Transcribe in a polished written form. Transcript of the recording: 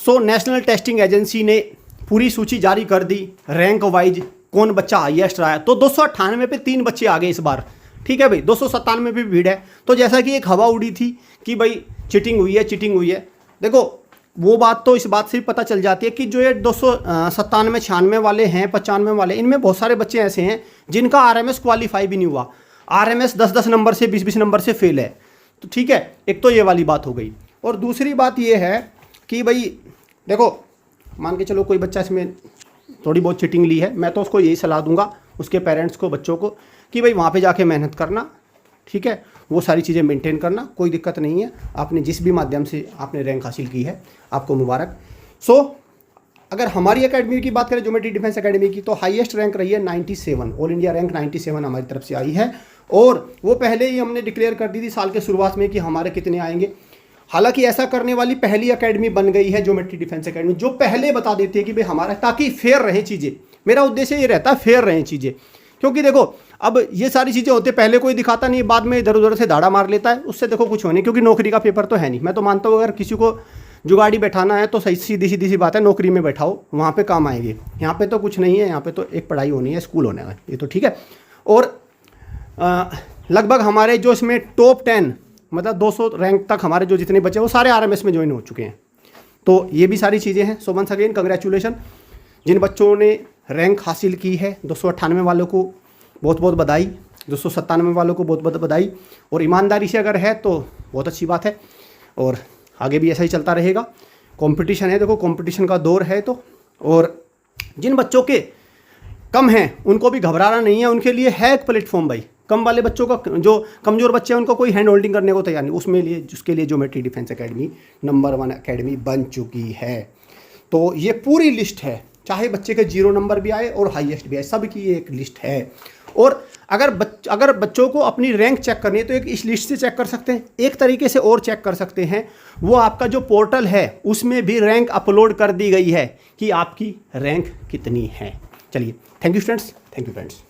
So national testing agency ने पूरी सूची जारी कर दी, रैंक वाइज कौन बच्चा हाईएस्ट रहा है। तो 298 पे 3 बच्चे आ गए इस बार, ठीक है भाई। 297 पे भीड़ है। तो जैसा कि एक हवा उड़ी थी कि भाई चिटिंग हुई है, चिटिंग हुई है, देखो वो बात तो इस बात से भी पता चल जाती है कि जो ये 297 96 वाले हैं, 95 वाले, इनमें बहुत सारे बच्चे ऐसे हैं जिनका आरएमएस क्वालिफाई भी नहीं हुआ, आरएमएस 10-10 नंबर से 20-20 नंबर से फेल है। तो ठीक है, एक तो ये वाली बात हो गई। और दूसरी बात ये है कि भाई देखो, मान के चलो कोई बच्चा इसमें थोड़ी बहुत चिटिंग ली है, मैं तो उसको यही सलाह दूंगा, उसके पेरेंट्स को, बच्चों को, कि भाई वहाँ पे जाके मेहनत करना, ठीक है, वो सारी चीज़ें मेंटेन करना, कोई दिक्कत नहीं है। आपने जिस भी माध्यम से आपने रैंक हासिल की है, आपको मुबारक। सो अगर हमारी एकेडमी की बात करें, ज्योमेट्री डिफेंस एकेडमी की, तो हाईएस्ट रैंक रही है 97, ऑल इंडिया रैंक 97 हमारी तरफ से आई है। और वो पहले ही हमने डिक्लेयर कर दी थी साल के शुरुआत में कि हमारे कितने आएंगे। हालांकि ऐसा करने वाली पहली एकेडमी बन गई है ज्योमेट्री डिफेंस एकेडमी, जो पहले बता देती है कि भाई हमारा, ताकि फेयर रहे चीज़ें। मेरा उद्देश्य ये रहता है फेयर रहे चीज़ें, क्योंकि देखो अब ये सारी चीज़ें होती है, पहले कोई दिखाता नहीं, बाद में इधर उधर से धाड़ा मार लेता है, उससे देखो कुछ होने, क्योंकि नौकरी का पेपर तो है नहीं। मैं तो मानता हूँ अगर किसी को जुगाड़ी बैठाना है तो सही सीधी सीधी सी बात है, नौकरी में बैठाओ, वहाँ पे काम आएंगे। यहाँ पे तो कुछ नहीं है, यहाँ पे तो एक पढ़ाई होनी है, स्कूल होना है, ये तो ठीक है। और लगभग हमारे जो इसमें टॉप 10 मतलब 200 रैंक तक हमारे जो जितने बच्चे वो सारे आरएमएस में ज्वाइन हो चुके हैं। तो ये भी सारी चीज़ें हैं। सो वंस अगेन कंग्रेचुलेशन जिन बच्चों ने रैंक हासिल की है। 298 वालों को बहुत बहुत बधाई, 297 वालों को बहुत बहुत बधाई। और ईमानदारी से अगर है तो बहुत अच्छी बात है, और आगे भी ऐसा ही चलता रहेगा। कंपटीशन है, देखो कंपटीशन का दौर है तो। और जिन बच्चों के कम हैं उनको भी घबराना नहीं है, उनके लिए है एक प्लेटफॉर्म भाई। कम वाले बच्चों का, जो कमज़ोर बच्चे हैं उनको कोई हैंड होल्डिंग करने को तैयार नहीं, उसके लिए geometry defence academy number 1 academy बन चुकी है। तो ये पूरी लिस्ट है, चाहे बच्चे के 0 नंबर भी आए और हाईएस्ट भी आए, सब की ये एक लिस्ट है। और अगर बच्चों को अपनी रैंक चेक करनी है तो एक इस लिस्ट से चेक कर सकते हैं। एक तरीके से और चेक कर सकते हैं, वो आपका जो पोर्टल है उसमें भी रैंक अपलोड कर दी गई है कि आपकी रैंक कितनी है। चलिए, thank you students, thank you friends.